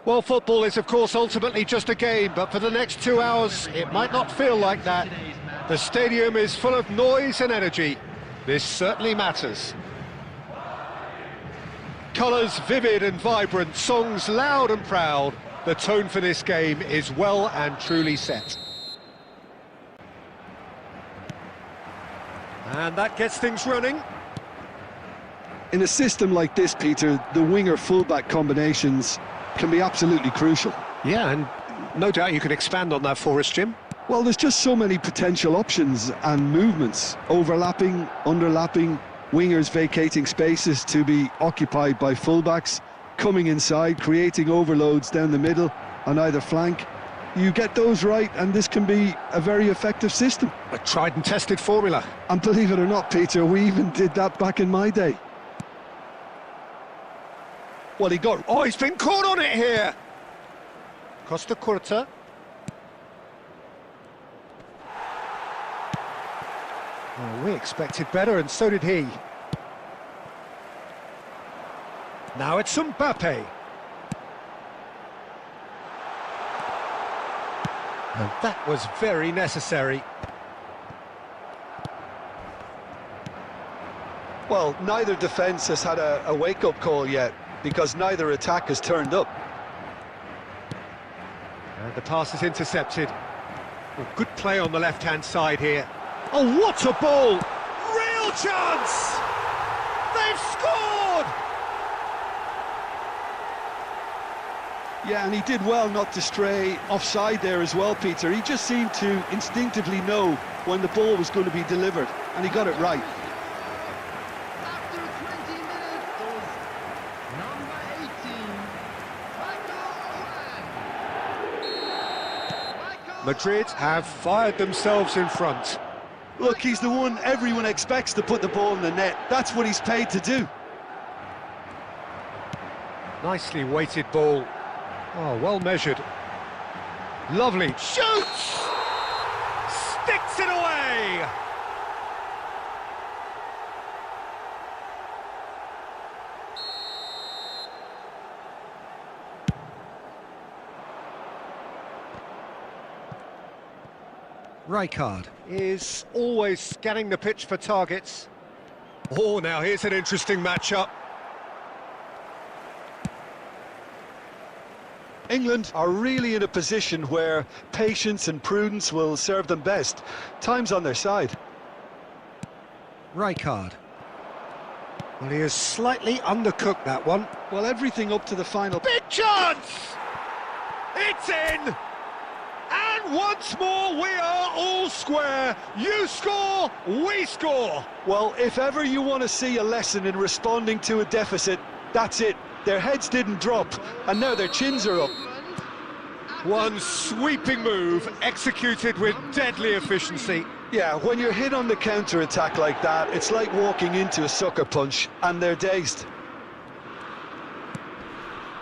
Well, football is, of course, ultimately just a game, but for the next 2 hours, it might not feel like that. The stadium is full of noise and energy. This certainly matters. Colours vivid and vibrant, songs loud and proud. The tone for this game is well and truly set. And that gets things running. In a system like this, Peter, the winger-fullback combinations can be absolutely crucial. Yeah, and no doubt you can expand on that for us, Jim. Well, there's just so many potential options and movements. Overlapping, underlapping, wingers vacating spaces to be occupied by fullbacks, coming inside, creating overloads down the middle on either flank. You get those right and this can be a very effective system. A tried and tested formula. And believe it or not, Peter, we even did that back in my day. Well, he got... Oh, he's been caught on it here! Costa Curta. Oh, we expected better, and so did he. Now it's Mbappe. And that was very necessary. Well, neither defence has had a wake-up call yet, because neither attack has turned up. And the pass is intercepted. Oh, good play on the left-hand side here. Oh, what a ball! Real chance! They've scored! Yeah, and he did well not to stray offside there as well, Peter. He just seemed to instinctively know when the ball was going to be delivered, and he got it right. After 20 minutes, number 18, Madrid have fired themselves in front. Look, he's the one everyone expects to put the ball in the net. That's what he's paid to do. Nicely weighted ball. Oh, well measured. Lovely. Shoots! Sticks it away! Rijkaard is always scanning the pitch for targets. Oh, now here's an interesting matchup. England are really in a position where patience and prudence will serve them best. Time's on their side. Rijkaard. Well, he has slightly undercooked that one. Well, everything up to the final... Big chance! It's in! And once more, we are all square. You score, we score. Well, if ever you want to see a lesson in responding to a deficit, that's it. Their heads didn't drop, and now their chins are up. One sweeping move, executed with deadly efficiency. Yeah, when you're hit on the counter-attack like that, it's like walking into a sucker punch, and they're dazed.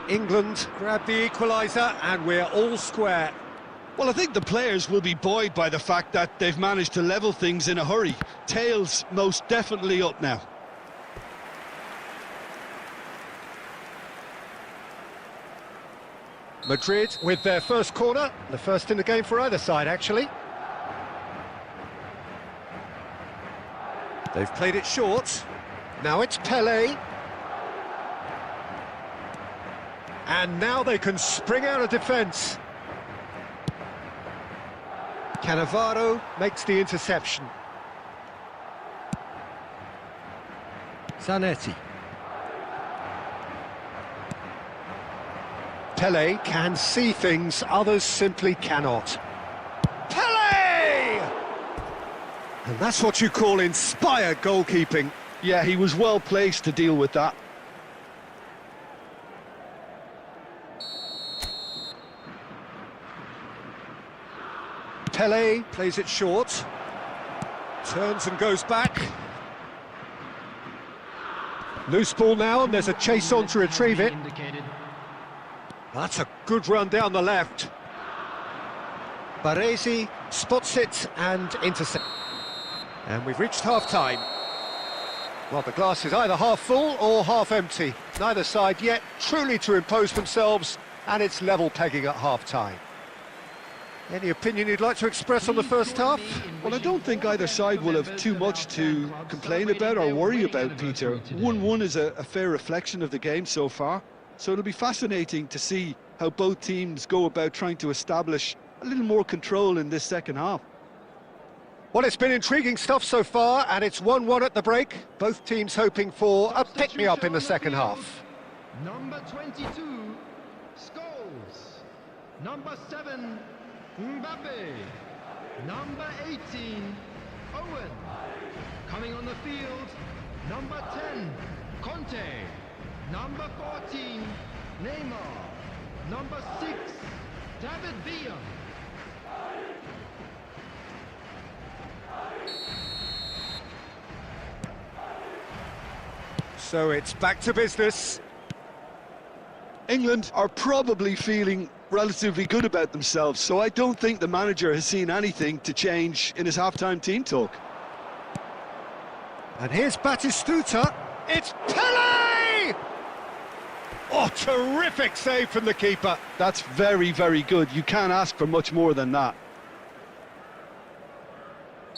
England grab the equaliser, and we're all square. Well, I think the players will be buoyed by the fact that they've managed to level things in a hurry. Tails most definitely up now. Madrid with their first corner, the first in the game for either side, actually. They've played it short. Now it's Pelé. And now they can spring out of defence. Cannavaro makes the interception. Zanetti. Pelé can see things others simply cannot. Pelé! And that's what you call inspired goalkeeping. Yeah, he was well placed to deal with that. Pelé plays it short. Turns and goes back. Loose ball now, and there's a chase on to retrieve it. That's a good run down the left. Baresi spots it and intercepts. And we've reached half-time. Well, the glass is either half full or half empty. Neither side yet truly to impose themselves And it's level pegging at half-time. Any opinion you'd like to express on the first half? Well, I don't think either side will have too much to complain about or worry about, Peter. 1-1 is a fair reflection of the game so far, so it'll be fascinating to see how both teams go about trying to establish a little more control in this second half. Well, it's been intriguing stuff so far, and it's 1-1 at the break. Both teams hoping for a pick-me-up in the second half. Number 22, Scholes. Number 7, Mbappe. Number 18, Owen. Coming on the field, number 10, Conte. Number 14, Neymar. Number 6, David Villa. So it's back to business. England are probably feeling relatively good about themselves, so I don't think the manager has seen anything to change in his half-time team talk. And here's Batistuta. It's Pele! Oh, terrific save from the keeper. That's very, very good. You can't ask for much more than that.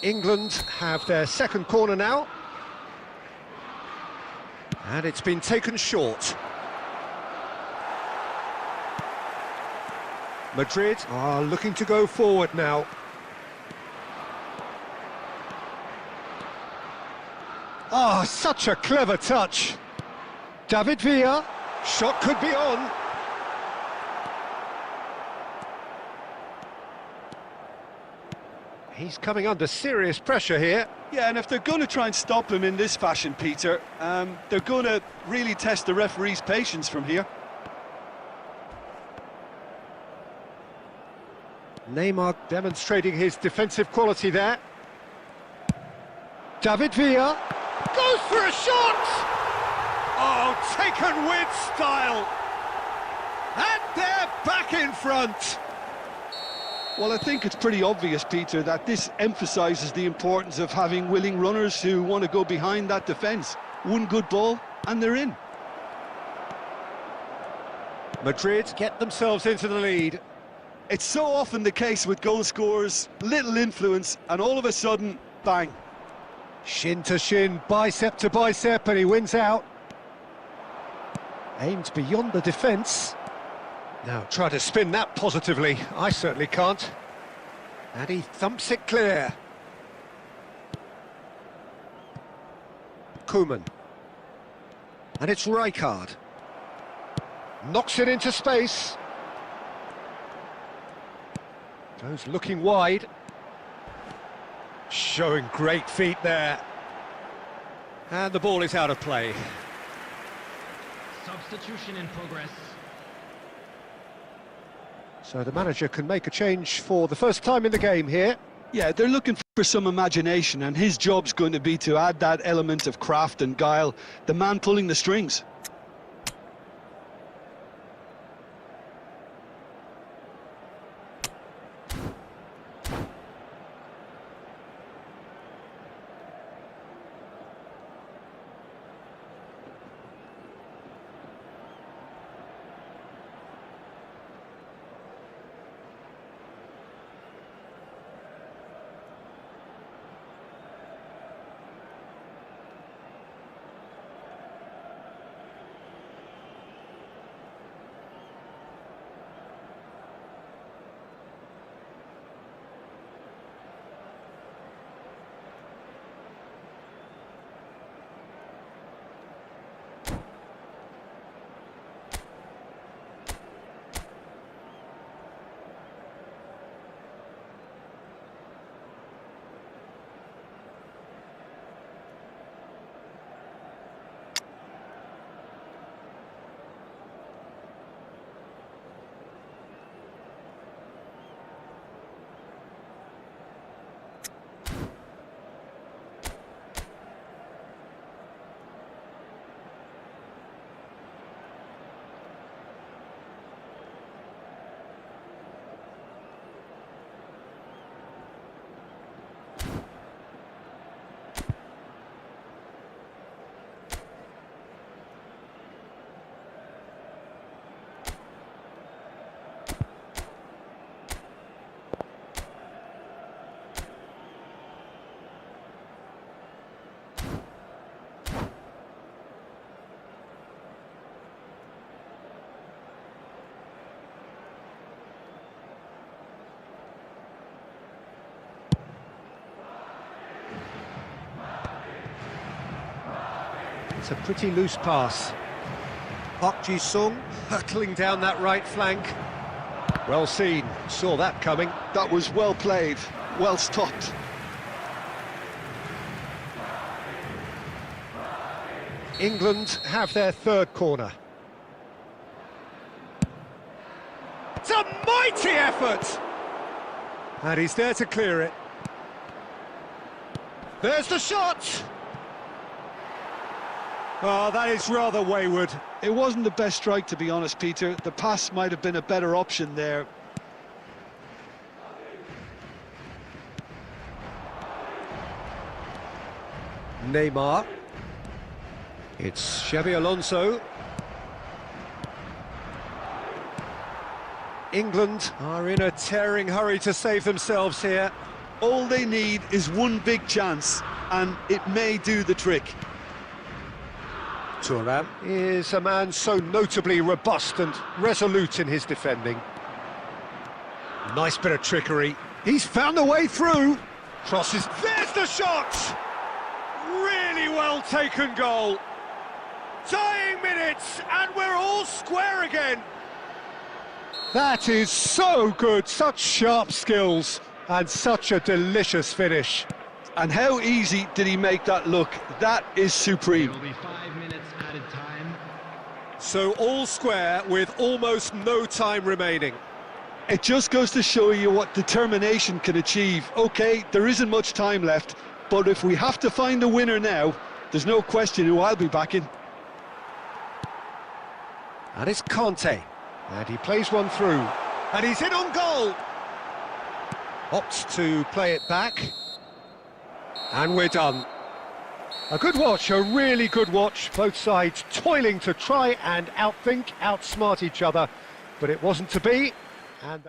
England have their second corner now. And it's been taken short. Madrid are looking to go forward now. Ah, such a clever touch. David Villa, shot could be on. He's coming under serious pressure here. Yeah, and if they're going to try and stop him in this fashion, Peter, they're going to really test the referee's patience from here. Neymar demonstrating his defensive quality there. David Villa goes for a shot! Oh, taken with style! And they're back in front! Well, I think it's pretty obvious, Peter, that this emphasises the importance of having willing runners who want to go behind that defence. One good ball, and they're in. Madrid get themselves into the lead. It's so often the case with goal scorers, little influence, and all of a sudden, bang. Shin to shin, bicep to bicep, and he wins out. Aimed beyond the defence. Now try to spin that positively. I certainly can't. And he thumps it clear. Koeman. And it's Rijkaard. Knocks it into space. Goes looking wide. Showing great feet there. And the ball is out of play. Substitution in progress. So the manager can make a change for the first time in the game here. Yeah, they're looking for some imagination, and his job's going to be to add that element of craft and guile, the man pulling the strings. That's a pretty loose pass. Park Ji-sung hurtling down that right flank. Well seen, saw that coming. That was well played, well stopped. England have their third corner. It's a mighty effort! And he's there to clear it. There's the shot! Oh, that is rather wayward. It wasn't the best strike, to be honest, Peter. The pass might have been a better option there. Neymar. It's Xabi Alonso. England are in a tearing hurry to save themselves here. All they need is one big chance, and it may do the trick. Thuram is a man so notably robust and resolute in his defending. Nice bit of trickery. He's found a way through. Crosses. There's the shot! Really well taken goal. Dying minutes, and we're all square again. That is so good. Such sharp skills, and such a delicious finish. And how easy did he make that look? That is supreme. There will be 5 minutes added time. So all square with almost no time remaining. It just goes to show you what determination can achieve. Okay, there isn't much time left, but if we have to find a winner now, there's no question who I'll be backing. And it's Conte, and he plays one through, and he's in on goal. Opts to play it back, and we're done. A good watch, a really good watch. Both sides toiling to try and outthink, outsmart each other, but it wasn't to be. And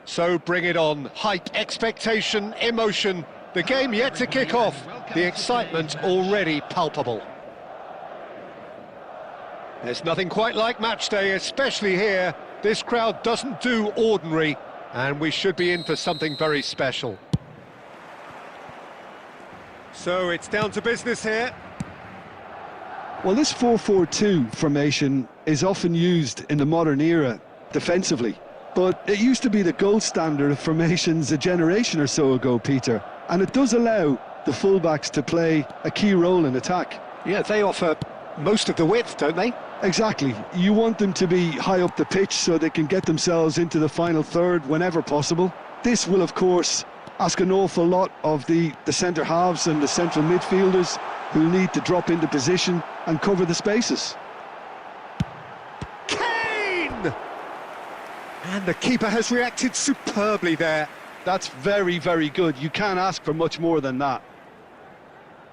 so bring it on. Hype, expectation, emotion. The game yet to kick off. The excitement already palpable. There's nothing quite like match day, especially here. This crowd doesn't do ordinary, and we should be in for something very special. So it's down to business here. Well, this 4-4-2 formation is often used in the modern era defensively. But it used to be the gold standard of formations a generation or so ago, Peter. And it does allow the fullbacks to play a key role in attack. Yeah, they offer most of the width, don't they? Exactly. You want them to be high up the pitch so they can get themselves into the final third whenever possible. This will, of course, ask an awful lot of the centre halves and the central midfielders who need to drop into position and cover the spaces. And the keeper has reacted superbly there. That's very, very good. You can't ask for much more than that.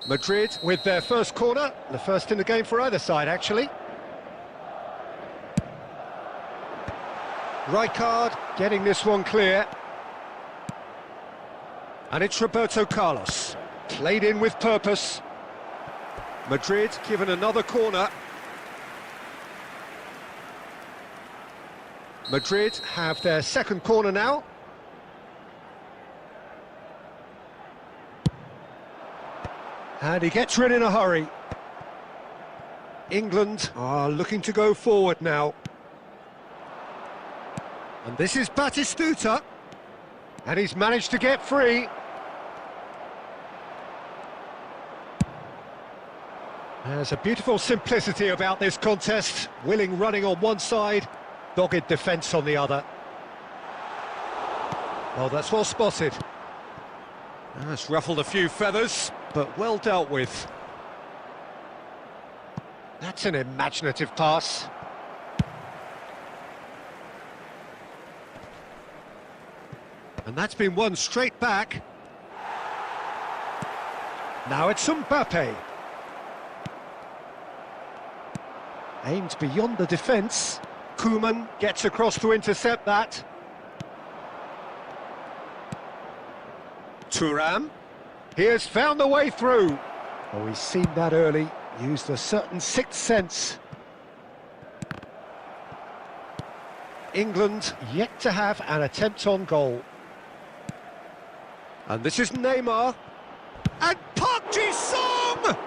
Madrid with their first corner, the first in the game for either side, actually. Rijkaard getting this one clear. And it's Roberto Carlos. Played in with purpose. Madrid given another corner. Madrid have their second corner now. And he gets rid in a hurry. England are looking to go forward now. And this is Batistuta. And he's managed to get free. There's a beautiful simplicity about this contest. Willing running on one side, dogged defence on the other. Oh, that's well spotted. That's ruffled a few feathers, but well dealt with. That's an imaginative pass. And that's been won straight back. Now it's Mbappe. Aimed beyond the defence. Koeman gets across to intercept that. Thuram. He has found the way through. Oh, he's seen that early. Used a certain sixth sense. England yet to have an attempt on goal. And this is Neymar. And Park Ji-sung!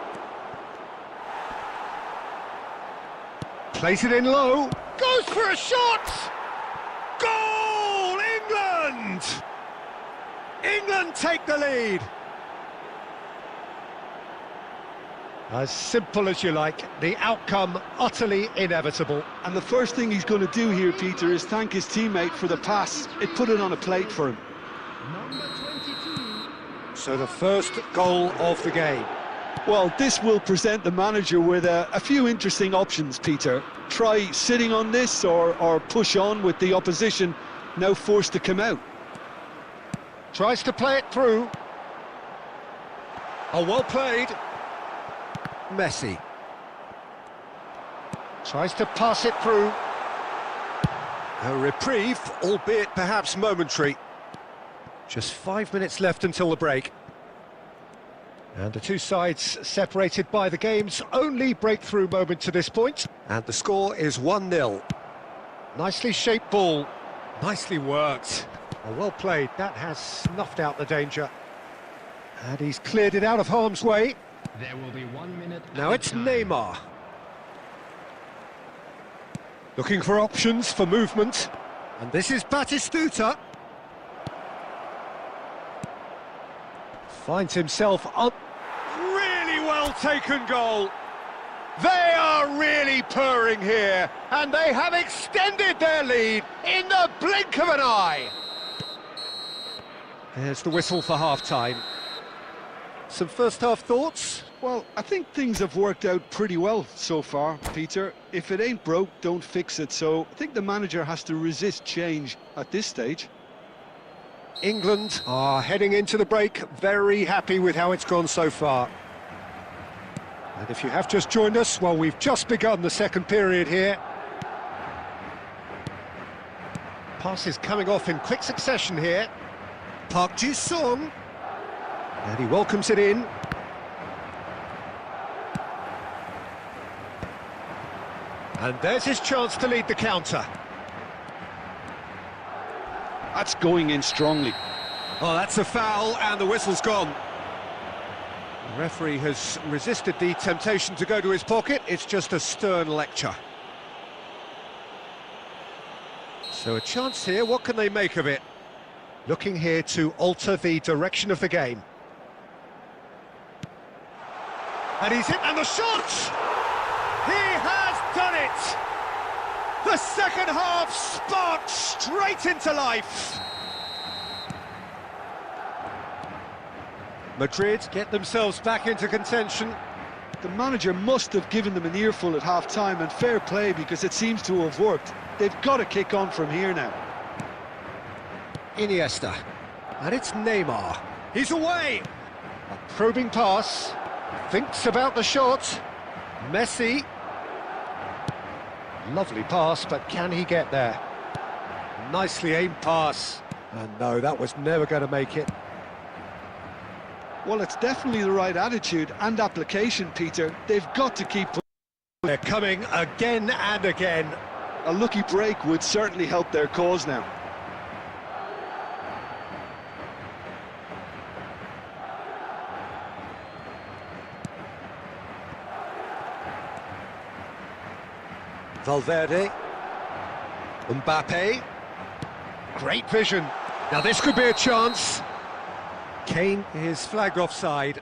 Plays it in low. Goes for a shot! Goal! England! England take the lead. As simple as you like, the outcome utterly inevitable. And the first thing he's going to do here, Peter, is thank his teammate for the pass. It put it on a plate for him. Number 22. So the first goal of the game. Well, this will present the manager with a few interesting options, Peter. Try sitting on this or push on with the opposition now forced to come out. Tries to play it through. Oh, well played. Messi. Tries to pass it through. A reprieve, albeit perhaps momentary. Just 5 minutes left until the break. And the two sides separated by the game's only breakthrough moment to this point. And the score is 1-0. Nicely shaped ball. Nicely worked. Oh, well played. That has snuffed out the danger. And he's cleared it out of harm's way. There will be 1 minute. Now it's Neymar. Looking for options for movement. And this is Batistuta. Finds himself up. Really well taken goal. They are really purring here. And they have extended their lead in the blink of an eye. There's the whistle for half-time. Some first-half thoughts? Well, I think things have worked out pretty well so far, Peter. If it ain't broke, don't fix it. So I think the manager has to resist change at this stage. England are heading into the break, very happy with how it's gone so far. And if you have just joined us, well, we've just begun the second period here. Passes coming off in quick succession here. Park Ji-sung. And he welcomes it in. And there's his chance to lead the counter. That's going in strongly. Oh, that's a foul, and the whistle's gone. The referee has resisted the temptation to go to his pocket. It's just a stern lecture. So a chance here, what can they make of it? Looking here to alter the direction of the game. And he's hit, and the shot! He has done it! The second half sparked straight into life. Madrid get themselves back into contention. The manager must have given them an earful at half-time, and fair play because it seems to have worked. They've got to kick on from here now. Iniesta. And it's Neymar. He's away! A probing pass. Thinks about the shot. Messi. Lovely pass, but can he get there? Nicely aimed pass. And no, that was never going to make it. Well, it's definitely the right attitude and application, Peter. They've got to keep... They're coming again and again. A lucky break would certainly help their cause now. Valverde. Mbappe. Great vision. Now this could be a chance. Kane is flagged offside.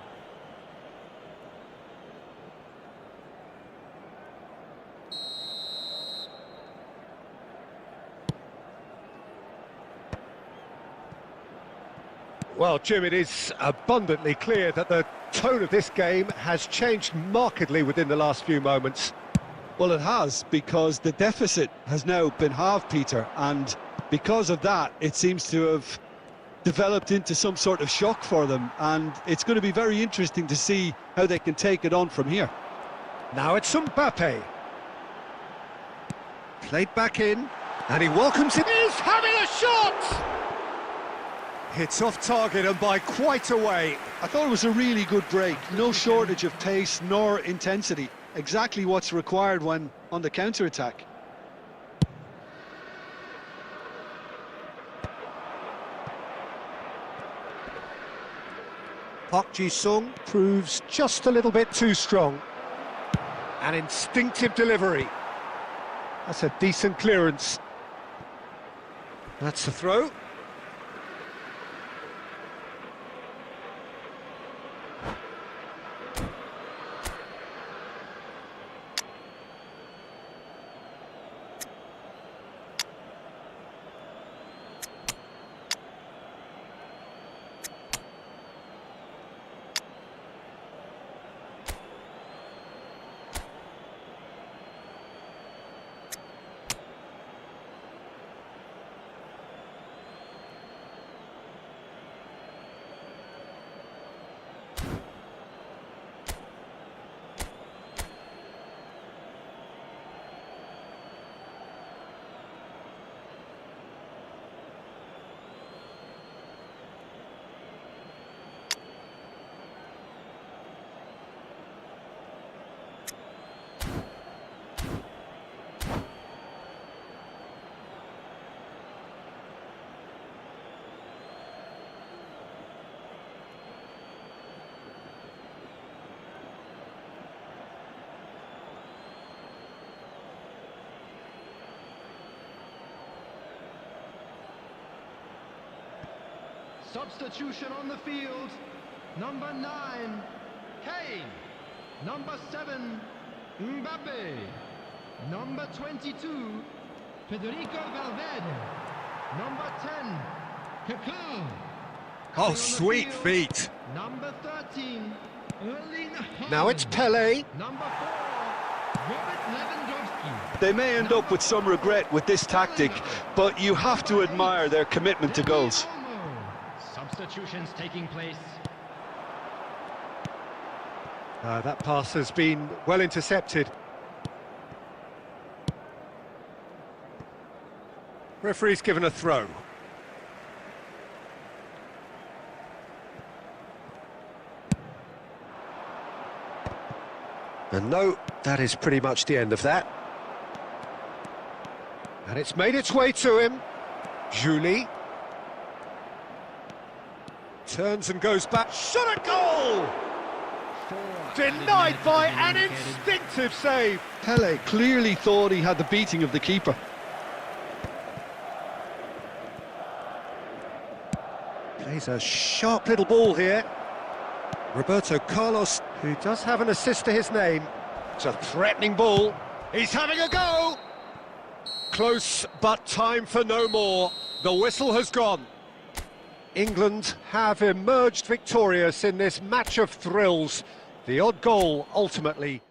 Well, Jim, it is abundantly clear that the tone of this game has changed markedly within the last few moments. Well, it has, because the deficit has now been halved, Peter, and because of that, it seems to have developed into some sort of shock for them, and it's going to be very interesting to see how they can take it on from here. Now it's Mbappe. Played back in, and he welcomes it. He's having a shot! It's off target and by quite a way. I thought it was a really good break. No shortage of pace nor intensity. Exactly what's required when on the counter-attack. Park Ji-sung proves just a little bit too strong. An instinctive delivery. That's a decent clearance. That's the throw. Substitution on the field. Number 9, Kane. Number 7, Mbappe. Number 22, Federico Valverde. Number 10, Kaká. Oh, sweet feet. Number 13, Erling Haaland. Now it's Pele. Number 4, Robert Lewandowski. They may end up with some regret with this tactic, but you have to admire their commitment to goals. Substitutions taking place. That pass has been well intercepted. Referee's given a throw. And no, that is pretty much the end of that. And it's made its way to him. Julie. Turns and goes back. Shot a goal! Denied by an instinctive save. Pele clearly thought he had the beating of the keeper. Plays a sharp little ball here. Roberto Carlos, who does have an assist to his name. It's a threatening ball. He's having a go! Close, but time for no more. The whistle has gone. England have emerged victorious in this match of thrills. The odd goal ultimately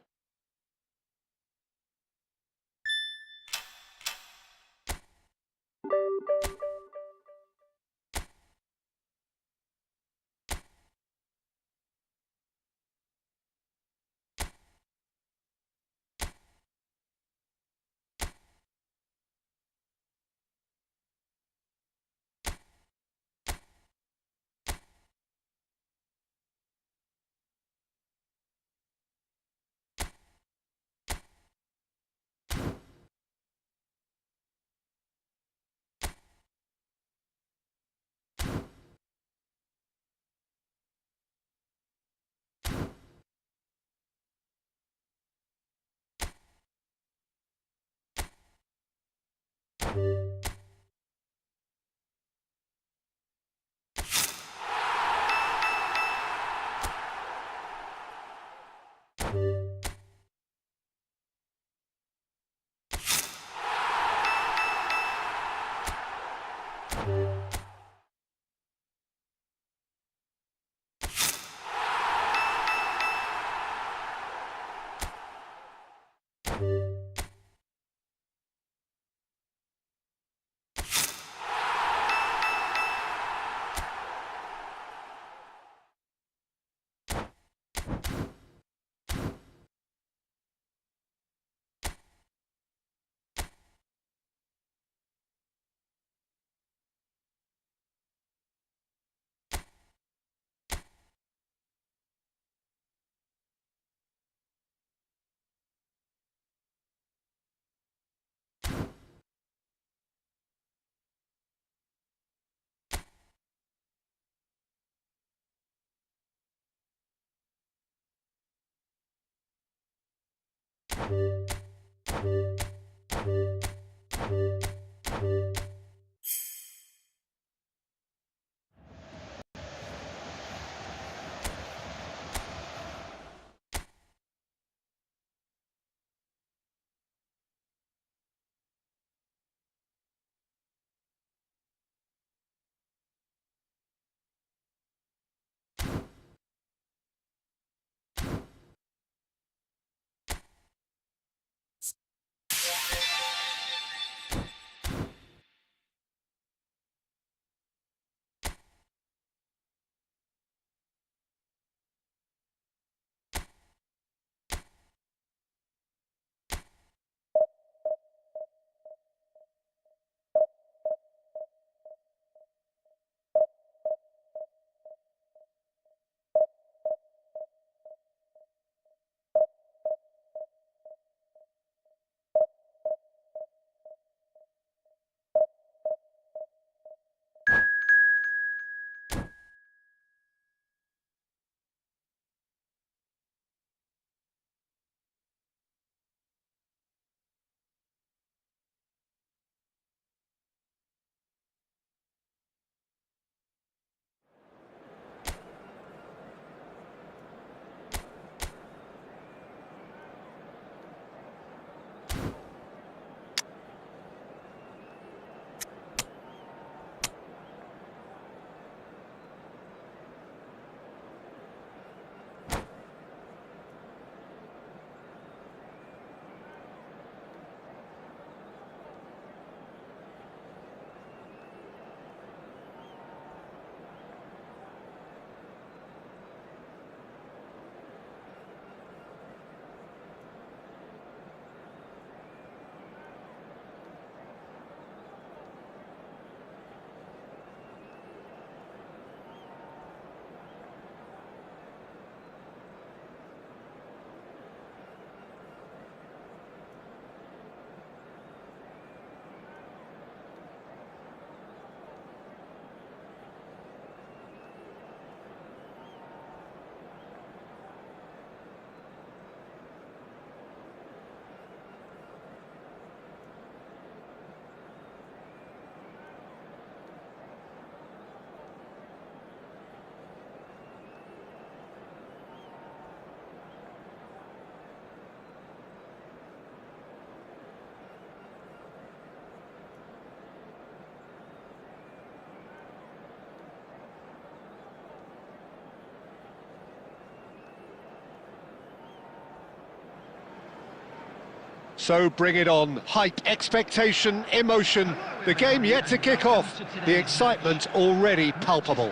So bring it on. Hype, expectation, emotion. The game yet to kick off. The excitement already palpable.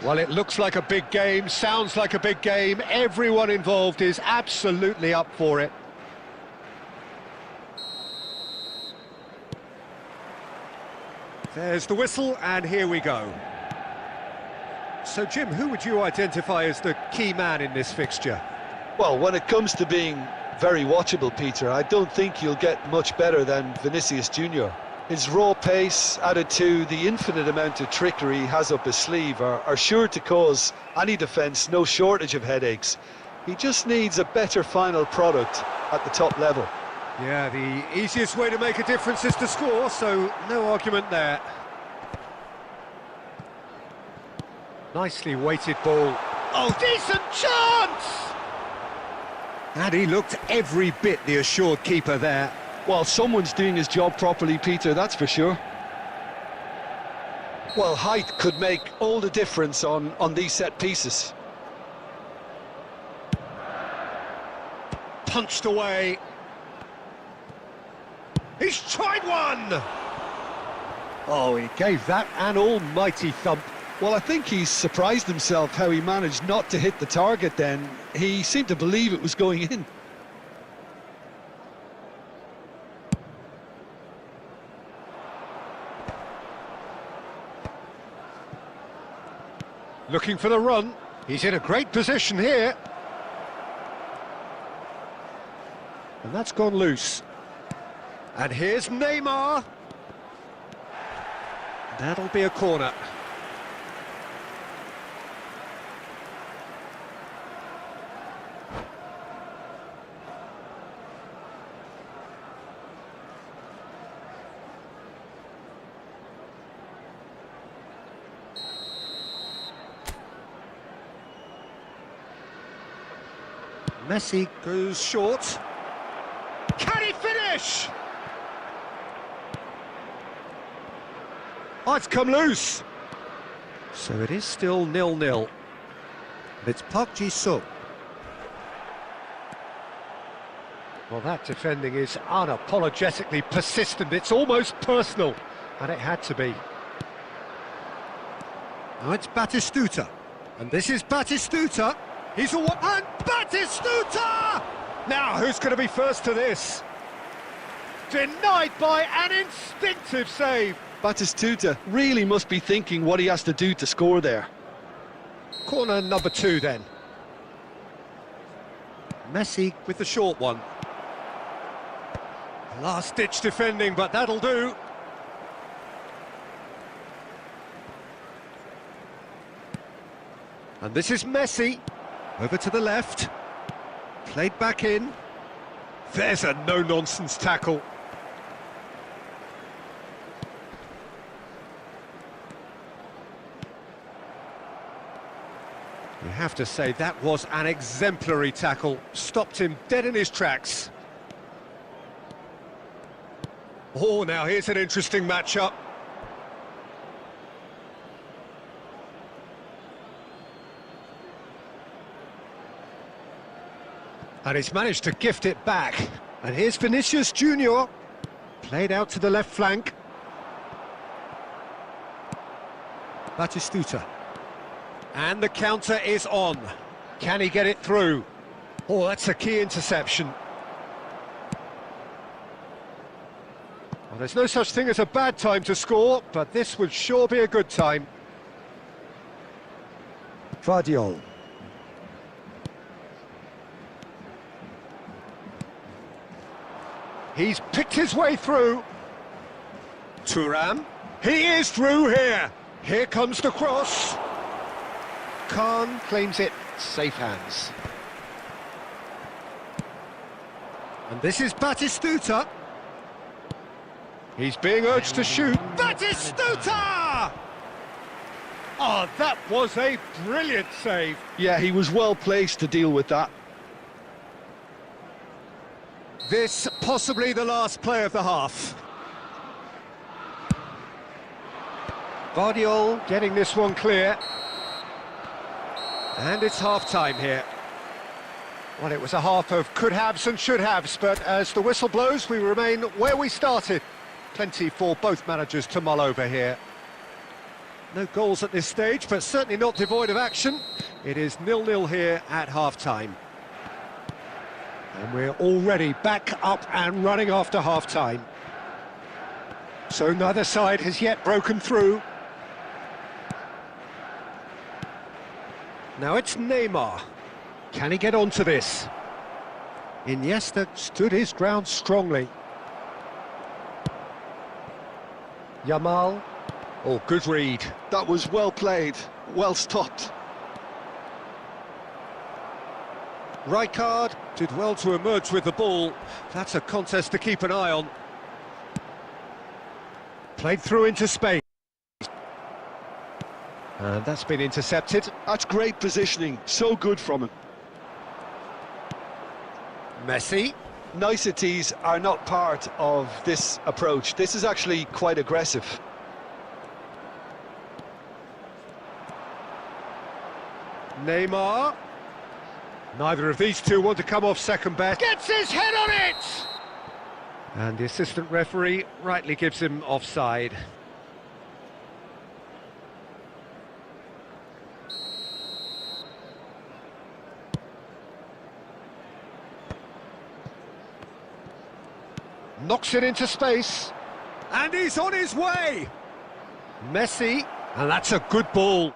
Well, it looks like a big game, sounds like a big game. Everyone involved is absolutely up for it. There's the whistle, and here we go. So, Jim, who would you identify as the key man in this fixture? Well, when it comes to being very watchable, Peter, I don't think you'll get much better than Vinicius Junior. His raw pace, added to the infinite amount of trickery he has up his sleeve, are sure to cause any defence no shortage of headaches. He just needs a better final product at the top level. Yeah, the easiest way to make a difference is to score, so no argument there. Nicely weighted ball. Oh, decent chance! And he looked every bit the assured keeper there. Well, someone's doing his job properly, Peter, that's for sure. Well, height could make all the difference on these set pieces. Punched away. He's tried one! Oh, he gave that an almighty thump. Well, I think he's surprised himself how he managed not to hit the target then. He seemed to believe it was going in. Looking for the run. He's in a great position here. And that's gone loose. And here's Neymar. That'll be a corner. Messi goes short. Can he finish? Oh, it's come loose. So it is still 0-0. It's Park Ji-suk. Well, that defending is unapologetically persistent. It's almost personal, and it had to be. Now it's Batistuta, and this is Batistuta. He's a one, and Batistuta! Now, who's going to be first to this? Denied by an instinctive save. Batistuta really must be thinking what he has to do to score there. Corner number 2 then. Messi with the short one. Last-ditch defending, but that'll do. And this is Messi. Over to the left. Played back in. There's a no-nonsense tackle. You have to say that was an exemplary tackle. Stopped him dead in his tracks. Oh, now here's an interesting matchup. And he's managed to gift it back. And here's Vinicius Junior. Played out to the left flank. Batistuta. And the counter is on. Can he get it through? Oh, that's a key interception. Well, there's no such thing as a bad time to score, but this would sure be a good time. Vardiol. He's picked his way through. Thuram. He is through here. Here comes the cross. Khan claims it. Safe hands. And this is Batistuta. He's being urged to shoot. Batistuta! Oh, that was a brilliant save. Yeah, he was well placed to deal with that. This possibly the last play of the half. Vardiol getting this one clear. And it's half-time here. Well, it was a half of could-haves and should-haves, but as the whistle blows, we remain where we started. Plenty for both managers to mull over here. No goals at this stage, but certainly not devoid of action. It is 0-0 here at half-time. And we're already back up and running after half-time. So neither side has yet broken through. Now it's Neymar. Can he get onto this? Iniesta stood his ground strongly. Yamal. Oh, good read. That was well played, well stopped. Rijkaard did well to emerge with the ball. That's a contest to keep an eye on. Played through into space. And that's been intercepted. That's great positioning, so good from him. Messi. Niceties are not part of this approach. This is actually quite aggressive. Neymar. Neither of these two want to come off second best. Gets his head on it! And the assistant referee rightly gives him offside. Knocks it into space. And he's on his way! Messi, and that's a good ball.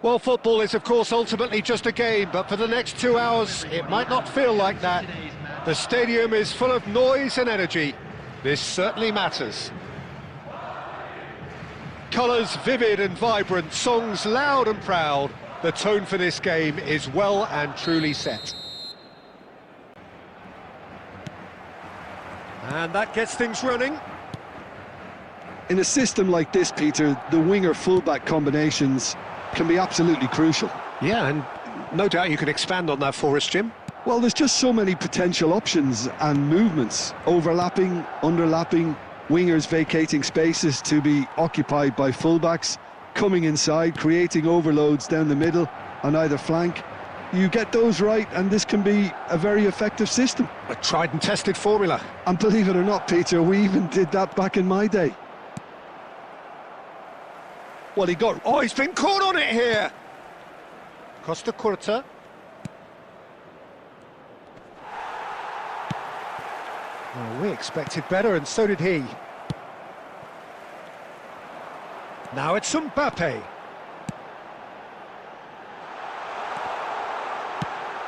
Well, football is, of course, ultimately just a game, but for the next 2 hours, it might not feel like that. The stadium is full of noise and energy. This certainly matters. Colours vivid and vibrant, songs loud and proud. The tone for this game is well and truly set. And that gets things running. In a system like this, Peter, the winger-fullback combinations can be absolutely crucial. Yeah, and no doubt you can expand on that for us, Jim. Well, there's just so many potential options and movements, overlapping, underlapping, wingers vacating spaces to be occupied by fullbacks, coming inside, creating overloads down the middle on either flank. You get those right and this can be a very effective system. A tried and tested formula. And believe it or not, Peter, we even did that back in my day. Well, he's been caught on it here. Costa Curta. Well, we expected better, and so did he. Now it's Mbappe.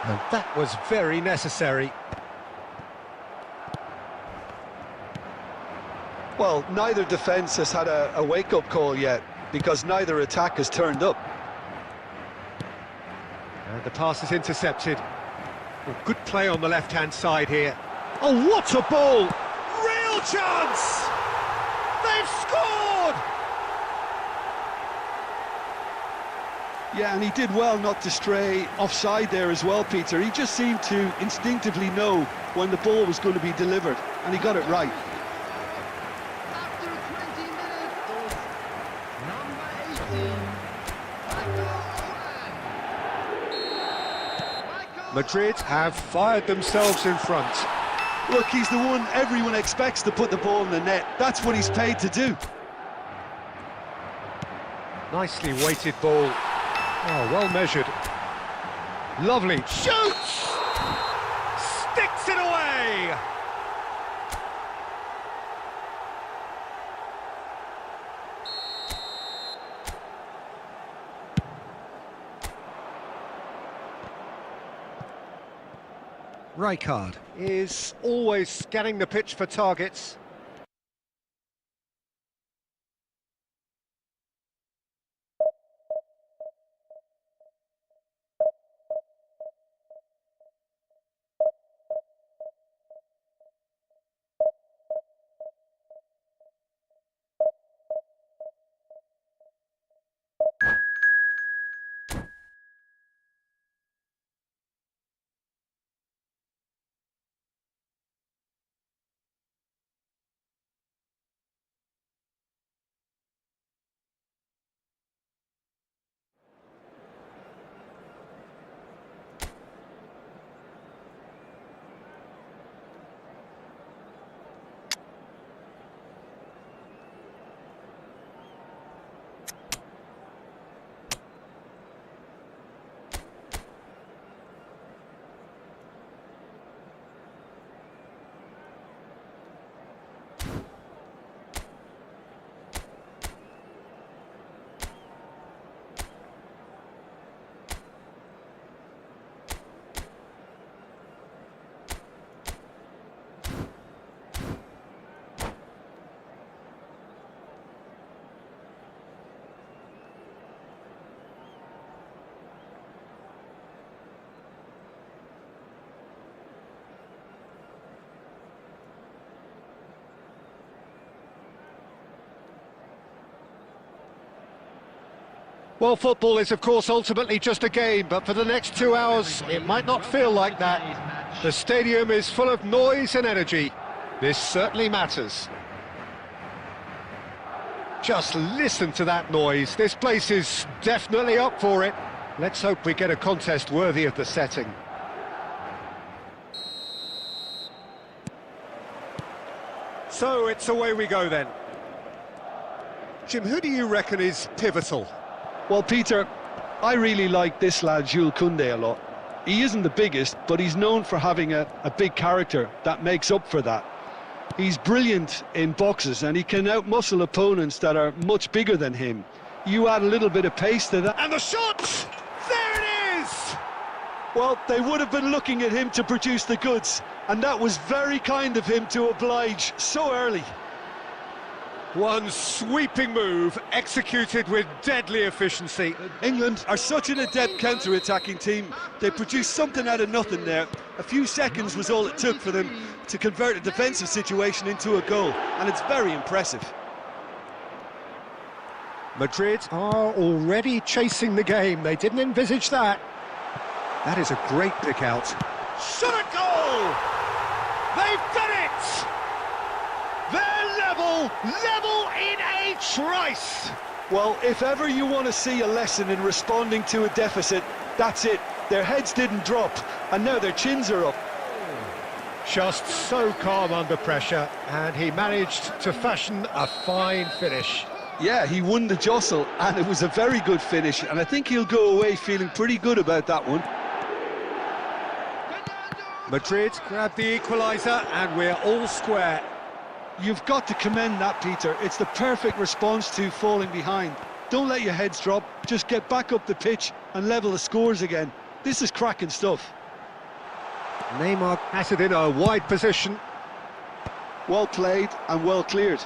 And that was very necessary. Well, neither defence has had a wake-up call yet, because neither attack has turned up. And the pass is intercepted. Well, good play on the left-hand side here. Oh, what a ball! Real chance! They've scored! Yeah, and he did well not to stray offside there as well, Peter. He just seemed to instinctively know when the ball was going to be delivered, and he got it right. After 20 minutes, number 18, Madrid have fired themselves in front. Look, he's the one everyone expects to put the ball in the net. That's what he's paid to do. Nicely weighted ball. Oh, well measured. Lovely. Shoots! Sticks it away! Rijkaard is always scanning the pitch for targets. Well, football is, of course, ultimately just a game, but for the next 2 hours, it might not feel like that. The stadium is full of noise and energy. This certainly matters. Just listen to that noise. This place is definitely up for it. Let's hope we get a contest worthy of the setting. So, it's away we go then. Jim, who do you reckon is pivotal? Well, Peter, I really like this lad, Jules Koundé, a lot. He isn't the biggest, but he's known for having a big character that makes up for that. He's brilliant in boxes, and he can outmuscle opponents that are much bigger than him. You add a little bit of pace to that. And the shot! There it is! Well, they would have been looking at him to produce the goods, and that was very kind of him to oblige so early. One sweeping move, executed with deadly efficiency. England are such an adept counter-attacking team. They produced something out of nothing there. A few seconds was all it took for them to convert a defensive situation into a goal, and it's very impressive. Madrid are already chasing the game. They didn't envisage that. That is a great pick out. Shot a goal! They've done it! They're level in a trice! Well, if ever you want to see a lesson in responding to a deficit, that's it. Their heads didn't drop, and now their chins are up. Just so calm under pressure, and he managed to fashion a fine finish. Yeah, he won the jostle, and it was a very good finish, and I think he'll go away feeling pretty good about that one. Madrid grabbed the equaliser, and we're all square. You've got to commend that, Peter. It's the perfect response to falling behind. Don't let your heads drop, just get back up the pitch and level the scores again. This is cracking stuff. Neymar has it in a wide position. Well played and well cleared.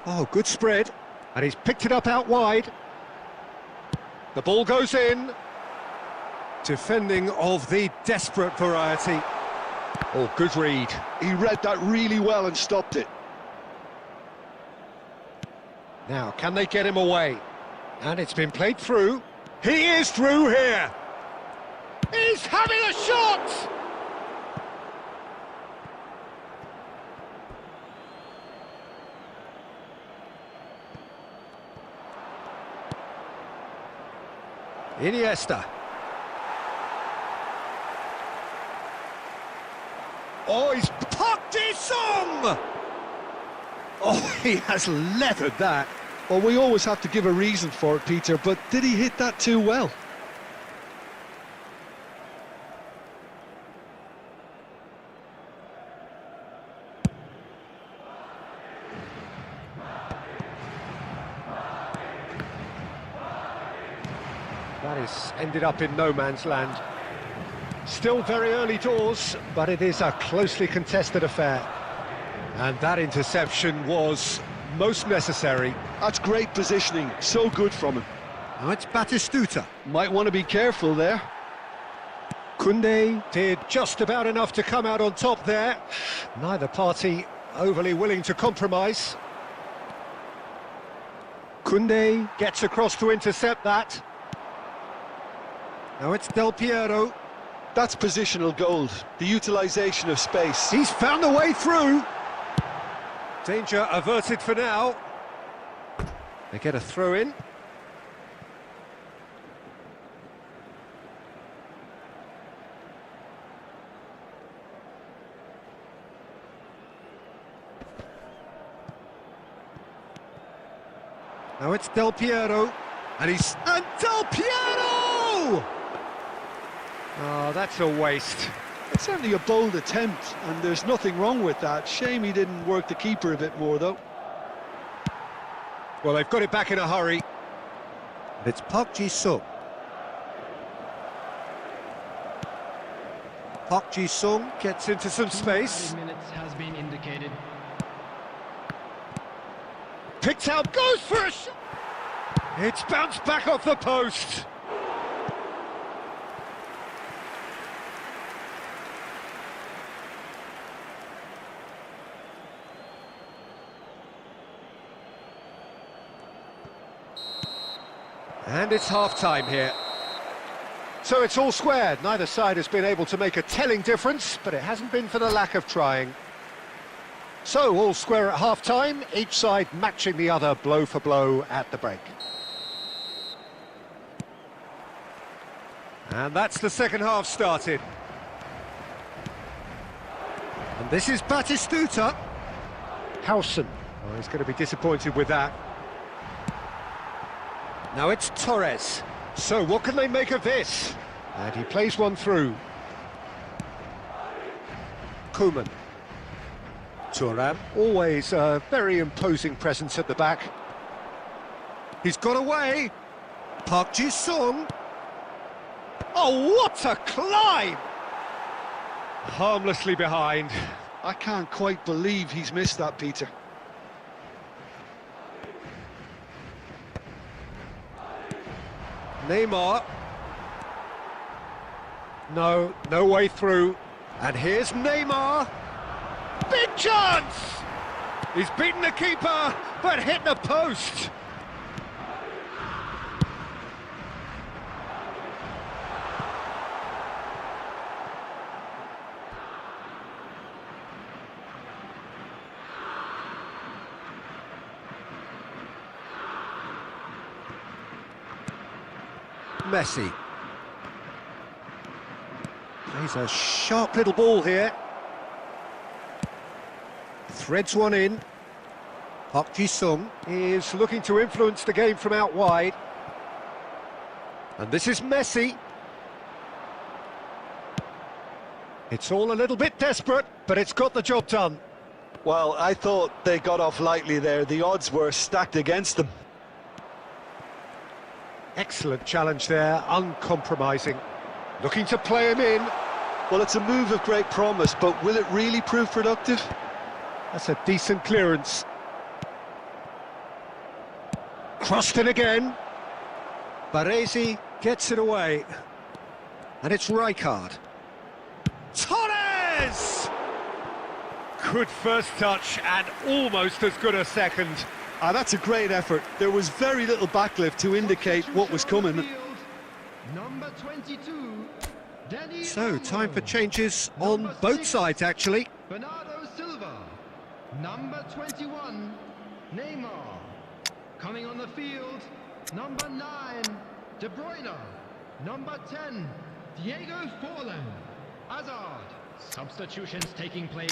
Oh, good spread, and he's picked it up out wide. The ball goes in. Defending of the desperate variety. Oh, good read. He read that really well and stopped it. Now, can they get him away? And it's been played through. He is through here. He's having a shot! Iniesta. Oh, he's popped his song! Oh, he has leathered that. Well, we always have to give a reason for it, Peter, but did he hit that too well? That is ended up in no man's land. Still very early doors, but it is a closely contested affair. And that interception was most necessary. That's great positioning, so good from him. Now it's Batistuta. Might want to be careful there. Koundé did just about enough to come out on top there. Neither party overly willing to compromise. Koundé gets across to intercept that. Now it's Del Piero. That's positional gold, the utilisation of space. He's found a way through. Danger averted for now. They get a throw in. Now it's Del Piero, and Del Piero! Oh, that's a waste. It's certainly a bold attempt, and there's nothing wrong with that. Shame he didn't work the keeper a bit more, though. Well, they've got it back in a hurry. It's Park Ji-sung. Park Ji-sung gets into some space. Minutes has been indicated. Picked out, goes for a shot! It's bounced back off the post. And it's half-time here. So it's all squared. Neither side has been able to make a telling difference, but it hasn't been for the lack of trying. So all square at half-time, each side matching the other blow for blow at the break. And that's the second half started. And this is Batistuta. Howson. Oh, he's going to be disappointed with that. Now it's Torres. So what can they make of this? And he plays one through. Koeman. Thuram, always a very imposing presence at the back. He's got away. Park Ji-sung. Oh, what a climb! Harmlessly behind. I can't quite believe he's missed that, Peter. Neymar. No way through. And here's Neymar. Big chance! He's beaten the keeper, but hit the post. Messi. Plays a sharp little ball here. Threads one in. Park Ji-sung is looking to influence the game from out wide. And this is Messi. It's all a little bit desperate, but it's got the job done. Well, I thought they got off lightly there. The odds were stacked against them. Excellent challenge there, uncompromising. Looking to play him in. Well, it's a move of great promise, but will it really prove productive? That's a decent clearance. Crossed in again. Baresi gets it away. And it's Rijkaard. Torres! Good first touch and almost as good a second. Ah, that's a great effort. There was very little backlift to indicate what was coming. Number 22. Danny So, time for Olmo. changes on both sides, actually. Bernardo Silva. Number 21. Neymar. Coming on the field. Number 9. De Bruyne. Number 10. Diego Forlan. Hazard. Substitutions taking place.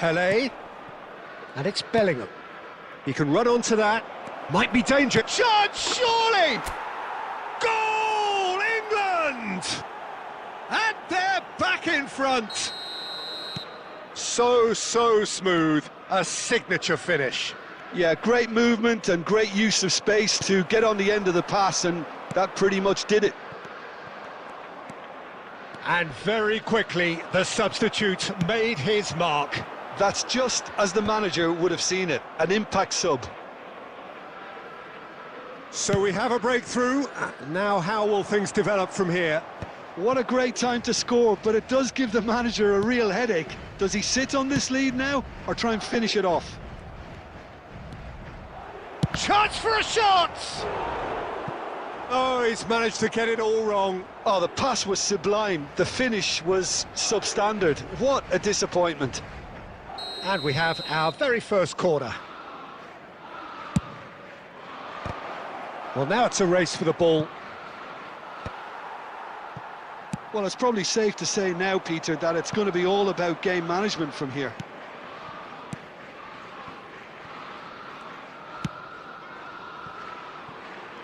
Pele. And it's Bellingham. He can run onto that. Might be danger. Shot, surely! Goal, England! And they're back in front. So smooth. A signature finish. Yeah, great movement and great use of space to get on the end of the pass, and that pretty much did it. And very quickly, the substitute made his mark. That's just as the manager would have seen it, an impact sub. So we have a breakthrough. Now how will things develop from here? What a great time to score, but it does give the manager a real headache. Does he sit on this lead now, or try and finish it off? Chance for a shot! Oh, he's managed to get it all wrong. Oh, the pass was sublime. The finish was substandard. What a disappointment. And we have our very first corner. Well, now it's a race for the ball. Well, it's probably safe to say now, Peter, that it's going to be all about game management from here.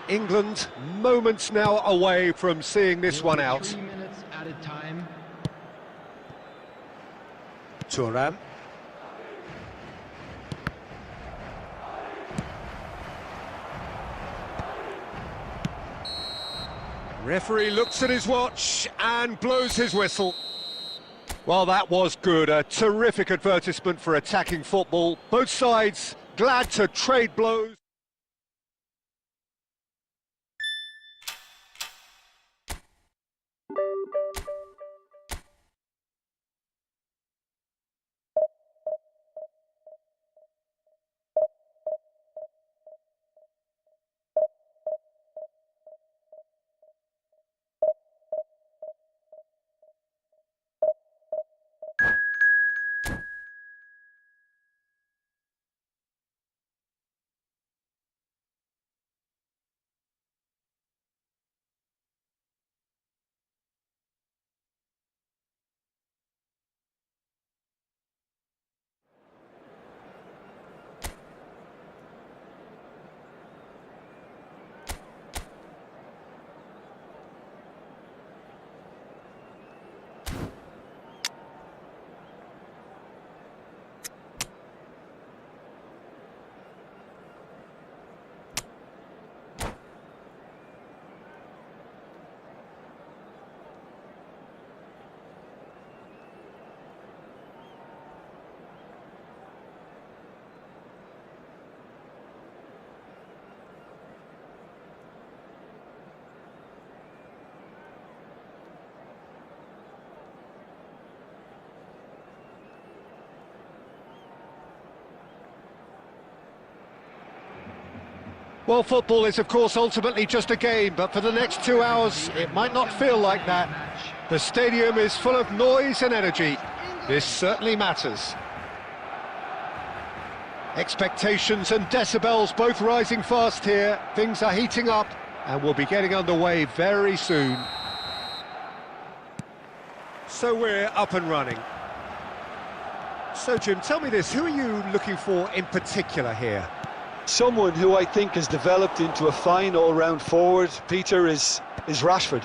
England moments now away from seeing this one out. 3 minutes added time. Thuram. Referee looks at his watch and blows his whistle. Well, that was good. A terrific advertisement for attacking football. Both sides glad to trade blows. Well, football is, of course, ultimately just a game, but for the next 2 hours, it might not feel like that. The stadium is full of noise and energy. This certainly matters. Expectations and decibels both rising fast here. Things are heating up, and we'll be getting underway very soon. So we're up and running. So, Jim, tell me this, who are you looking for in particular here? Someone who I think has developed into a fine all-round forward, Peter, is Rashford.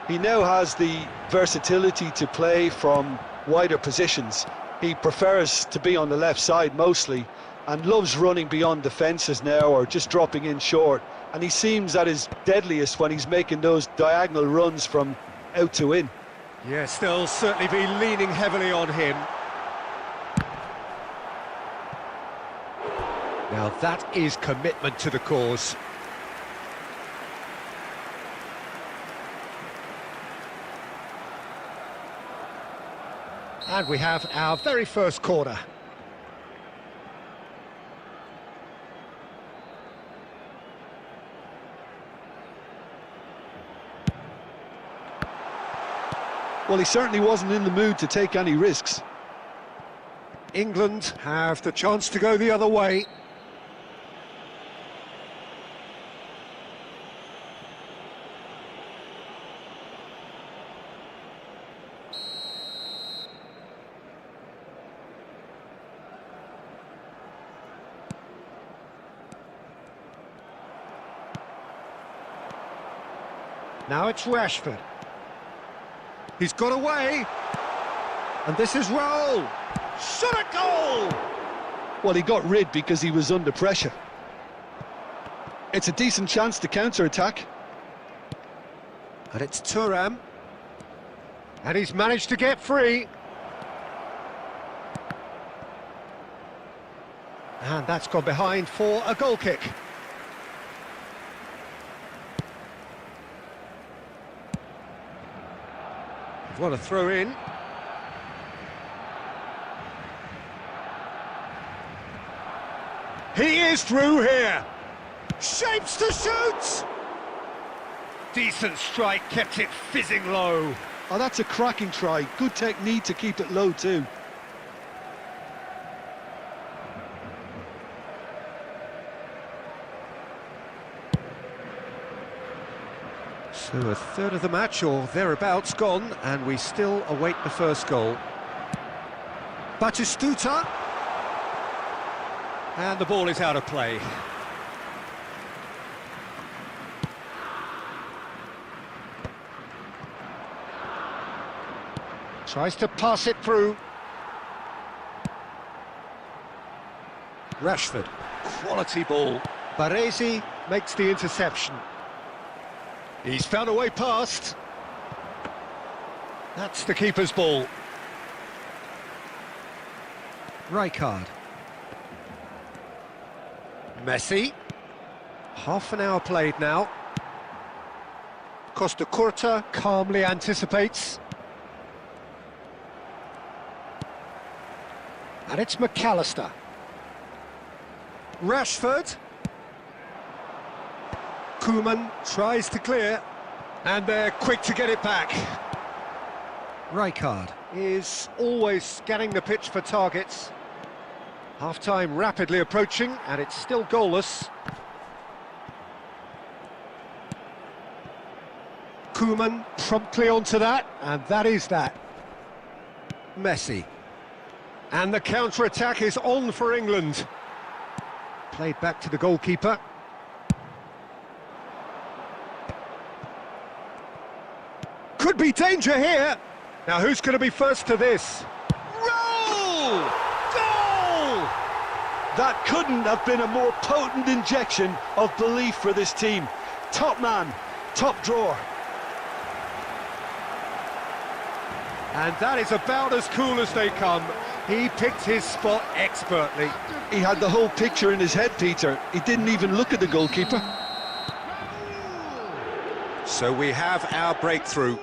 He now has the versatility to play from wider positions. He prefers to be on the left side mostly and loves running beyond defences now or just dropping in short. And he seems at his deadliest when he's making those diagonal runs from out to in. Yes, they'll certainly be leaning heavily on him. Now that is commitment to the cause. And we have our very first corner. Well, he certainly wasn't in the mood to take any risks. England have the chance to go the other way. Now it's Rashford. He's got away. And this is Raul. Shot a goal! Well, he got rid because he was under pressure. It's a decent chance to counter-attack. And it's Thuram. And he's managed to get free. And that's gone behind for a goal kick. What a throw in. He is through here. Shapes to shoot. Decent strike, kept it fizzing low. Oh, that's a cracking try. Good technique to keep it low too. So a third of the match or thereabouts gone, and we still await the first goal. Batistuta. And the ball is out of play. Tries to pass it through. Rashford. Quality ball. Baresi makes the interception. He's found a way past. That's the keeper's ball. Rijkaard. Messi. Half an hour played now. Costa Curta calmly anticipates. And it's McAllister. Rashford. Koeman tries to clear. And they're quick to get it back. Rijkaard is always scanning the pitch for targets. Half-time rapidly approaching, and it's still goalless. Koeman promptly onto that, and that is that. Messi. And the counter-attack is on for England. Played back to the goalkeeper. Could be danger here. Now who's going to be first to this? Roll! Goal! That couldn't have been a more potent injection of belief for this team. Top man, top drawer. And that is about as cool as they come. He picked his spot expertly. He had the whole picture in his head, Peter. He didn't even look at the goalkeeper. So we have our breakthrough.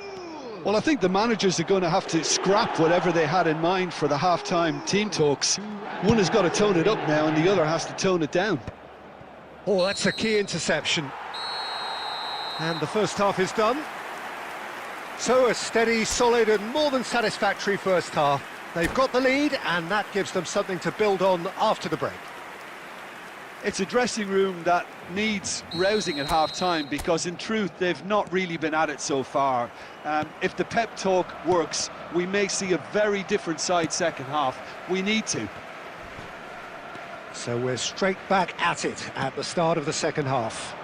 Well, I think the managers are going to have to scrap whatever they had in mind for the half-time team talks. One has got to tone it up now and the other has to tone it down. Oh, that's a key interception. And the first half is done. So a steady, solid and more than satisfactory first half. They've got the lead and that gives them something to build on after the break. It's a dressing room that needs rousing at half-time because in truth they've not really been at it so far. If the pep talk works, we may see a very different side second half. We need to. So we're straight back at it at the start of the second half.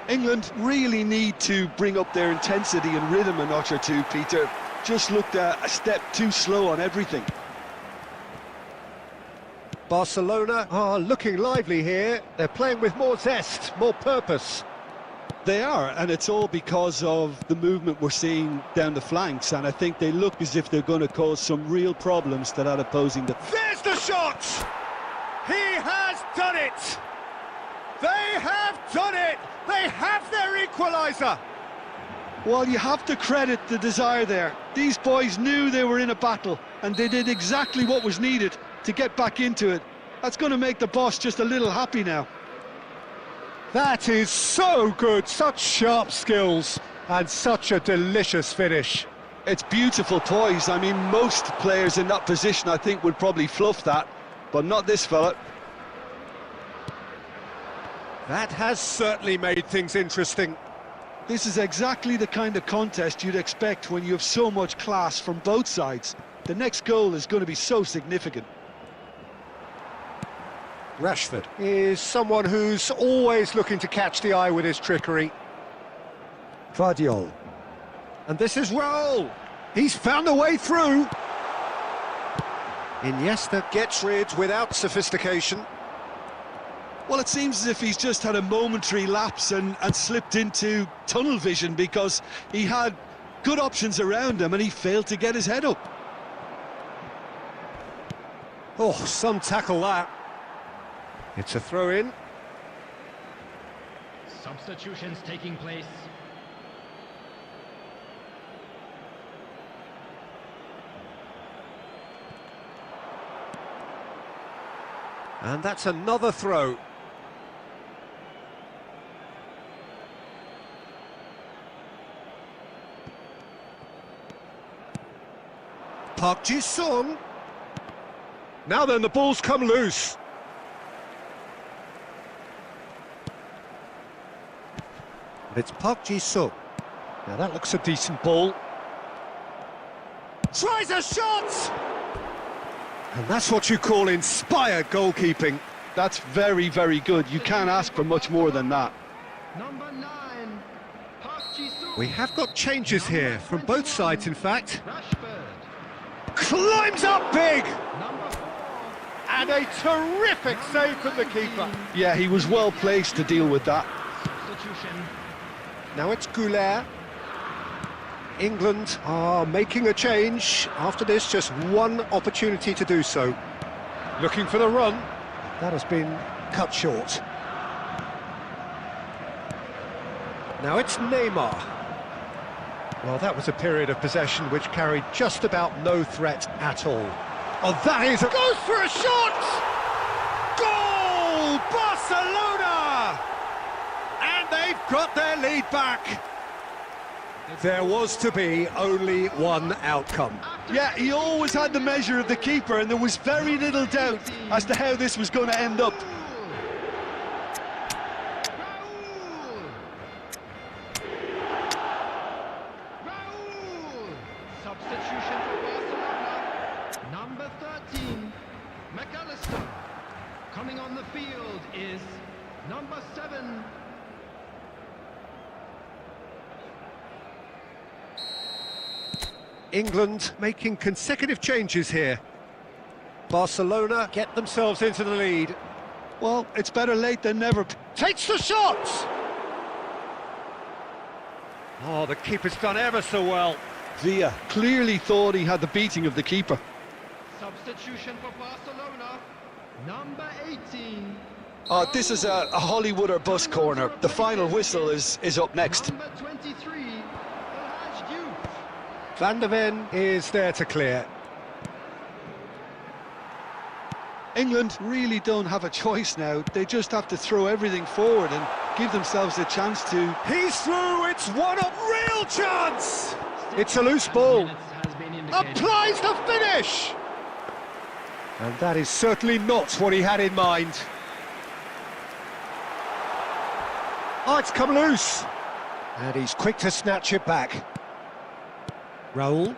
England really need to bring up their intensity and rhythm a notch or two, Peter. Just looked a step too slow on everything. Barcelona are looking lively here. They're playing with more zest, more purpose. They are, and it's all because of the movement we're seeing down the flanks, and I think they look as if they're going to cause some real problems to that opposing defence. There's the shot! He has done it! They have done it! They have their equaliser! Well, you have to credit the desire there. These boys knew they were in a battle, and they did exactly what was needed to get back into it. That's going to make the boss just a little happy now. That is so good, such sharp skills, and such a delicious finish. It's beautiful poise. I mean, most players in that position, I think, would probably fluff that, but not this fella. That has certainly made things interesting. This is exactly the kind of contest you'd expect when you have so much class from both sides. The next goal is going to be so significant. Rashford is someone who's always looking to catch the eye with his trickery. Guardiol. And this is Raul. He's found a way through. Iniesta gets rid without sophistication. Well, it seems as if he's just had a momentary lapse and slipped into tunnel vision, because he had good options around him and he failed to get his head up. Oh, some tackle that. It's a throw-in. Substitutions taking place. And that's another throw. Park Ji-sung. Now then, the ball's come loose. It's Park Ji-sung. Now that looks a decent ball. Tries a shot! And that's what you call inspired goalkeeping. That's very, very good. You can't ask for much more than that. Number 9, Park Ji-sung. We have got changes here, from both sides in fact. Rashford. Climbs up big! Number 4, And a terrific save from the keeper. Yeah, he was well placed to deal with that. substitution. Now it's Goulet. England are making a change. After this, just one opportunity to do so. Looking for the run. That has been cut short. Now it's Neymar. Well, that was a period of possession which carried just about no threat at all. Oh, that is goes for a shot! Goal! Barcelona! And they've got their lead back. There was to be only one outcome. Yeah, he always had the measure of the keeper, and there was very little doubt as to how this was going to end up. Raul! Substitution for Barcelona. Number 13, McAllister. Coming on the field is number 7. England making consecutive changes here. Barcelona get themselves into the lead. Well, it's better late than never. Takes the shot! Oh, the keeper's done ever so well. Villa clearly thought he had the beating of the keeper. Substitution for Barcelona. Number 18. Oh, this is a Hollywood or bus corner. The final whistle is up next. Number 23, Elhaj Diouf. Van der Ven is there to clear. England really don't have a choice now. They just have to throw everything forward and give themselves a chance to... He's through, it's one up, real chance! It's a loose ball. Has been indicated. Applies the finish! And that is certainly not what he had in mind. Oh, it's come loose. And he's quick to snatch it back. Raul.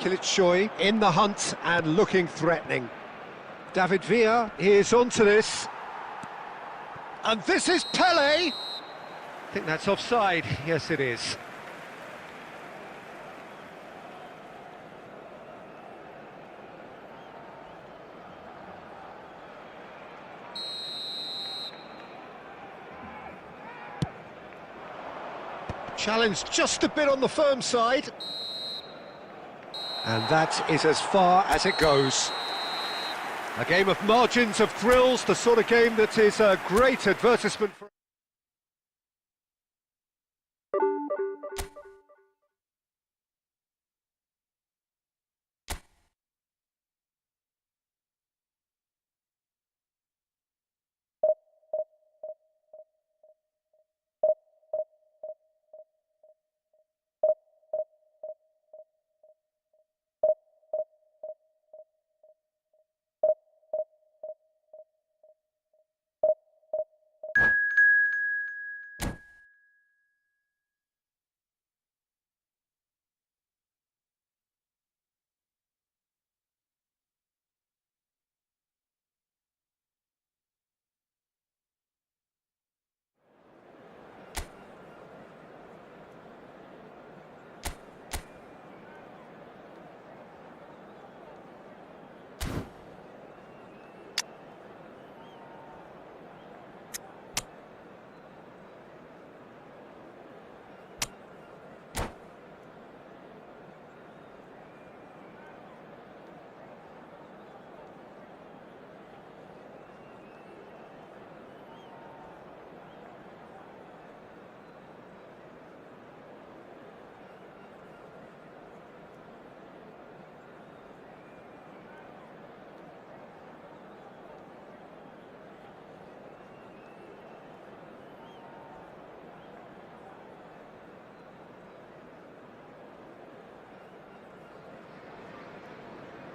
Kuyt in the hunt and looking threatening. David Villa is onto this. And this is Pele. I think that's offside. Yes, it is. Challenge just a bit on the firm side. And that is as far as it goes. A game of margins, of thrills, the sort of game that is a great advertisement for...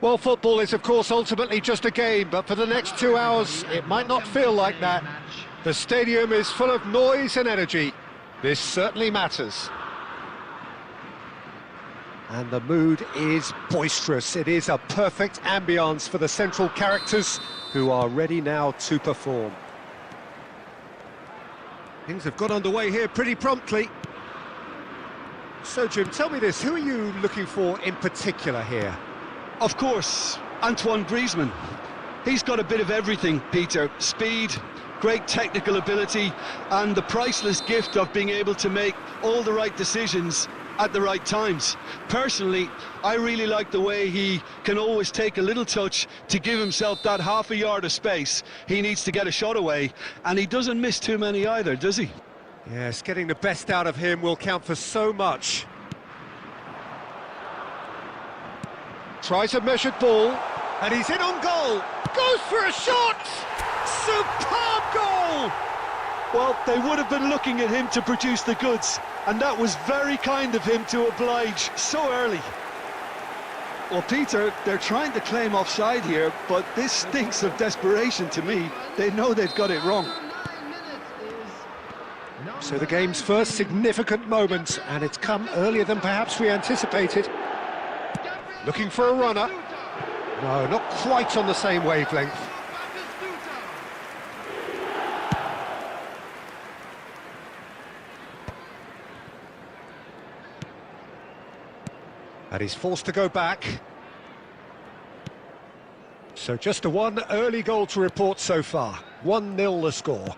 Well, football is, of course, ultimately just a game, but for the next 2 hours, it might not feel like that. The stadium is full of noise and energy. This certainly matters. And the mood is boisterous. It is a perfect ambience for the central characters who are ready now to perform. Things have got underway here pretty promptly. So, Jim, tell me this, who are you looking for in particular here? Of course, Antoine Griezmann. He's got a bit of everything, Peter. Speed, great technical ability, and the priceless gift of being able to make all the right decisions at the right times. Personally, I really like the way he can always take a little touch to give himself that half a yard of space he needs to get a shot away, and he doesn't miss too many either, does he? Yes, getting the best out of him will count for so much. Tries a measured ball, and he's in on goal. Goes for a shot! Superb goal! Well, they would have been looking at him to produce the goods, and that was very kind of him to oblige so early. Well, Peter, they're trying to claim offside here, but this stinks of desperation to me. They know they've got it wrong. So the game's first significant moment, and it's come earlier than perhaps we anticipated. Looking for a runner. No, not quite on the same wavelength. And he's forced to go back. So just a one early goal to report so far. 1-0 the score.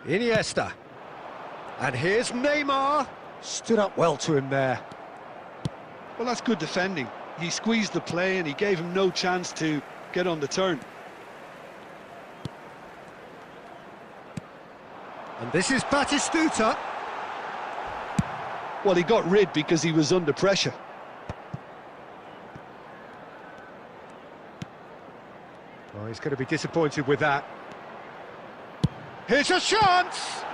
Iniesta. And here's Neymar. Stood up well to him there. Well, that's good defending. He squeezed the play and he gave him no chance to get on the turn. And this is Batistuta. Well, he got rid because he was under pressure. Oh, he's going to be disappointed with that. Here's a chance!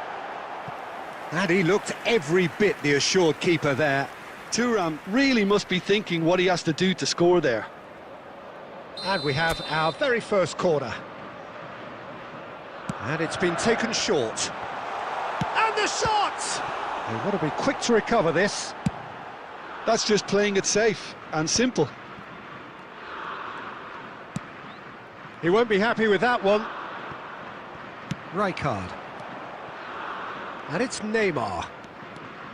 And he looked every bit the assured keeper there. Thuram really must be thinking what he has to do to score there. And we have our very first corner. And it's been taken short. And the shot! They've got to be quick to recover this. That's just playing it safe and simple. He won't be happy with that one. Rijkaard. And it's Neymar.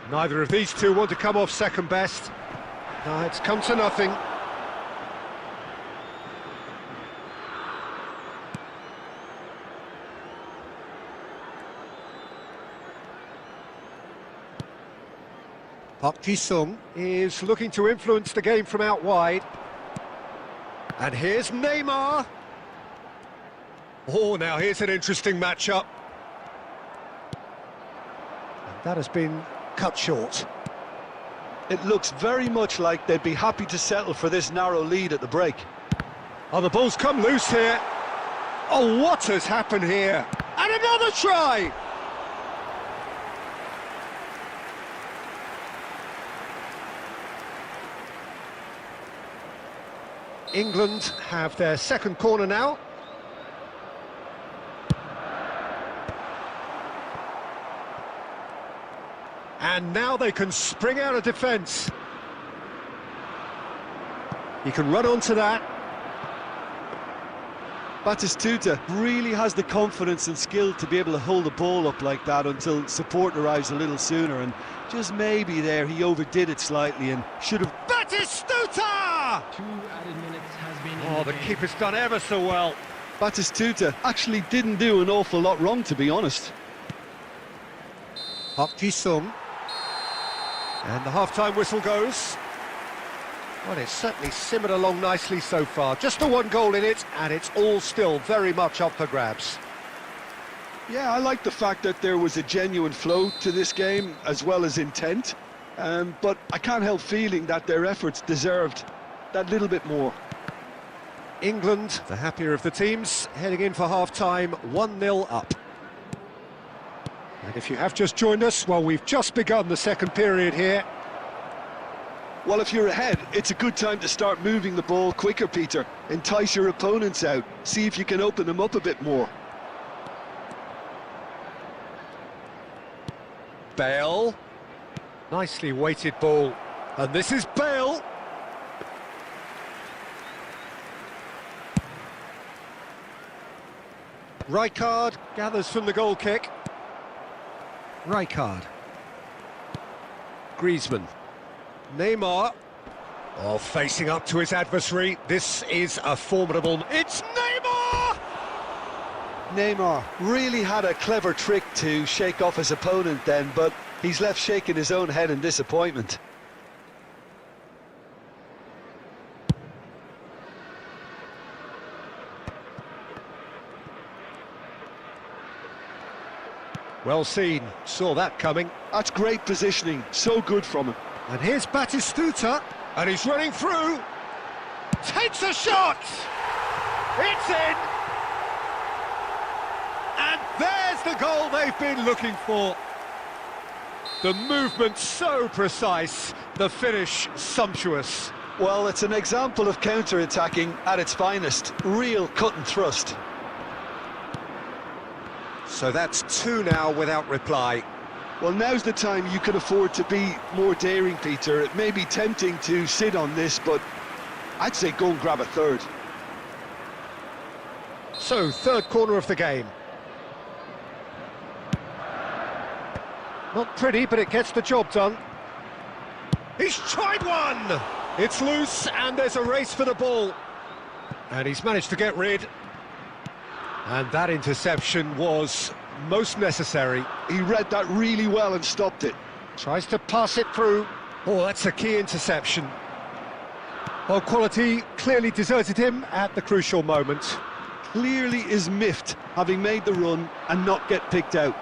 Neither of these two want to come off second best. No, it's come to nothing. Park Ji-sung is looking to influence the game from out wide. And here's Neymar. Oh, now here's an interesting matchup. And that has been cut short. It looks very much like they'd be happy to settle for this narrow lead at the break. Oh, the ball's come loose here. Oh, what has happened here? And another try! England have their second corner now. And now they can spring out of defence. He can run onto that. Batistuta really has the confidence and skill to be able to hold the ball up like that until support arrives a little sooner, and just maybe there he overdid it slightly and should have... Batistuta! 2 added minutes has been Oh, the keeper's done ever so well. Batistuta actually didn't do an awful lot wrong, to be honest. Park Ji-sung. And the half-time whistle goes. Well, it's certainly simmered along nicely so far. Just the one goal in it, and it's all still very much up for grabs. Yeah, I like the fact that there was a genuine flow to this game, as well as intent. But I can't help feeling that their efforts deserved that little bit more. England, the happier of the teams, heading in for half-time, 1-0 up. And if you have just joined us, well, we've just begun the second period here. Well, if you're ahead, it's a good time to start moving the ball quicker, Peter. Entice your opponents out. See if you can open them up a bit more. Bale. Nicely weighted ball. And this is Bale. Rijkaard gathers from the goal kick. Rijkaard. Griezmann. Neymar. Oh, facing up to his adversary. This is a formidable... It's Neymar! Neymar really had a clever trick to shake off his opponent then, but he's left shaking his own head in disappointment. Well seen, saw that coming. That's great positioning, so good from him. And here's Batistuta, and he's running through. Takes a shot! It's in! And there's the goal they've been looking for. The movement so precise, the finish sumptuous. Well, it's an example of counter-attacking at its finest. Real cut and thrust. So that's two now without reply. Well, now's the time you can afford to be more daring, Peter. It may be tempting to sit on this, but I'd say go and grab a third. So, third corner of the game. Not pretty, but it gets the job done. He's tried one! It's loose, and there's a race for the ball. And he's managed to get rid. And that interception was most necessary. He read that really well and stopped it. Tries to pass it through. Oh, that's a key interception. Well, quality clearly deserted him at the crucial moment. Clearly is miffed, having made the run and not get picked out.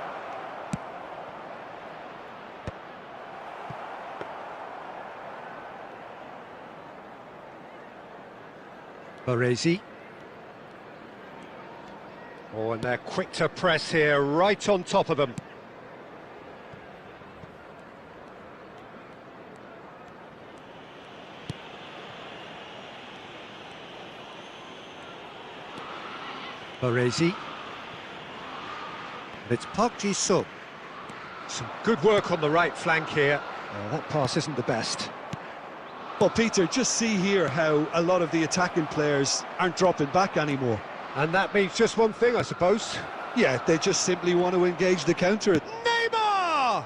Baresi. Oh, and they're quick to press here, right on top of them. Baresi. It's Park Ji-suk. Some good work on the right flank here. Oh, that pass isn't the best. Well, Peter, just see here how a lot of the attacking players aren't dropping back anymore. And that means just one thing, I suppose. Yeah, they just simply want to engage the counter. Neymar!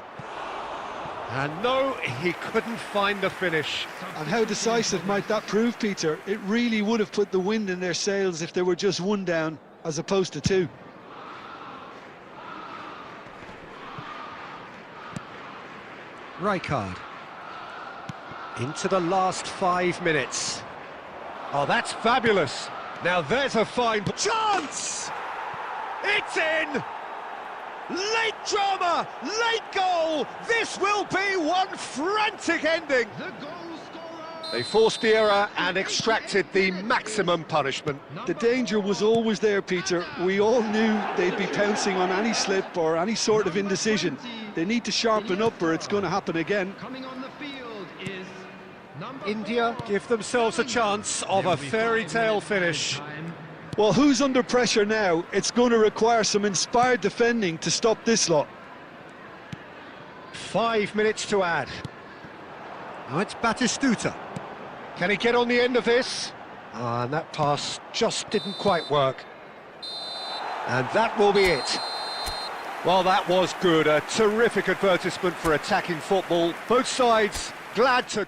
And no, he couldn't find the finish. And how decisive might that prove, Peter? It really would have put the wind in their sails if there were just one down, as opposed to two. Rijkaard. Into the last 5 minutes. Oh, that's fabulous. Now there's a fine chance! It's in! Late drama, late goal! This will be one frantic ending! They forced the error and extracted the maximum punishment. The danger was always there, Peter. We all knew they'd be pouncing on any slip or any sort of indecision. They need to sharpen up or it's going to happen again. India give themselves a chance of a fairy tale finish. Well, who's under pressure now? It's going to require some inspired defending to stop this lot. 5 minutes to add. Now it's Batistuta. Can he get on the end of this? And that pass just didn't quite work. And that will be it. Well, that was good. A terrific advertisement for attacking football. Both sides glad to...